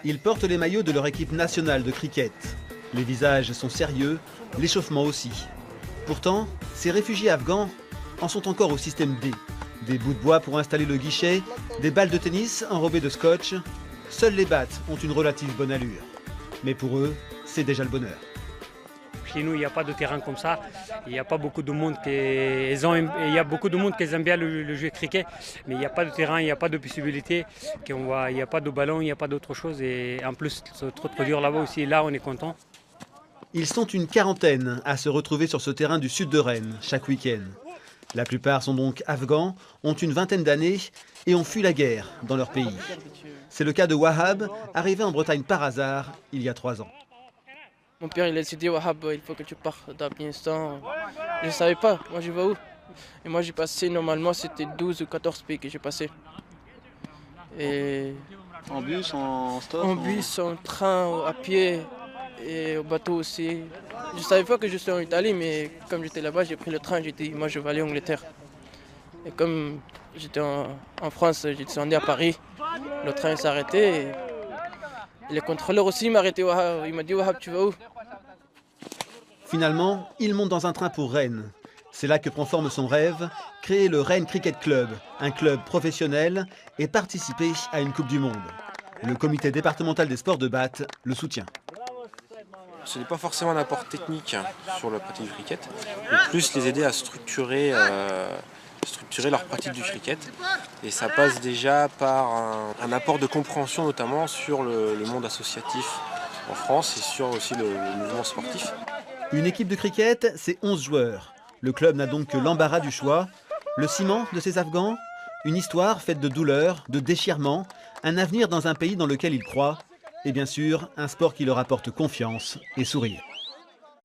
Ils portent les maillots de leur équipe nationale de cricket. Les visages sont sérieux, l'échauffement aussi. Pourtant, ces réfugiés afghans en sont encore au système D. Des bouts de bois pour installer le guichet, des balles de tennis enrobées de scotch. Seules les battes ont une relative bonne allure. Mais pour eux, c'est déjà le bonheur. Chez nous, il n'y a pas de terrain comme ça. Il n'y a pas beaucoup de monde qui aime bien le jeu cricket, mais il n'y a pas de terrain, il n'y a pas de possibilité. Il n'y a pas de ballon, il n'y a pas d'autre chose. Et en plus, c'est trop dur là-bas aussi. Là, on est content. Ils sont une quarantaine à se retrouver sur ce terrain du sud de Rennes chaque week-end. La plupart sont donc afghans, ont une vingtaine d'années et ont fui la guerre dans leur pays. C'est le cas de Wahab, arrivé en Bretagne par hasard il y a 3 ans. Mon père il a dit Wahab, il faut que tu partes d'Afghanistan. Je ne savais pas, moi je vais où? Et moi j'ai passé, normalement c'était 12 ou 14 pays que j'ai passé. Et en bus, en stop? En bus, en train, à pied et au bateau aussi. Je ne savais pas que je suis en Italie, mais comme j'étais là-bas, j'ai pris le train, j'ai dit moi je vais aller en Angleterre. Et comme j'étais en France, j'ai descendu à Paris, le train s'est arrêté. Et les contrôleurs aussi m'ont arrêté. Il m'a dit Wahab, tu vas où? Finalement, il monte dans un train pour Rennes. C'est là que prend forme son rêve, créer le Rennes Cricket Club, un club professionnel, et participer à une Coupe du Monde. Le comité départemental des sports de batte le soutient. Ce n'est pas forcément un apport technique sur la pratique du cricket, mais plus les aider à structurer leur pratique du cricket. Et ça passe déjà par un apport de compréhension notamment sur le monde associatif en France et sur aussi le mouvement sportif. Une équipe de cricket, c'est 11 joueurs. Le club n'a donc que l'embarras du choix. Le ciment de ces Afghans, une histoire faite de douleurs, de déchirements, un avenir dans un pays dans lequel ils croient, et bien sûr, un sport qui leur apporte confiance et sourire.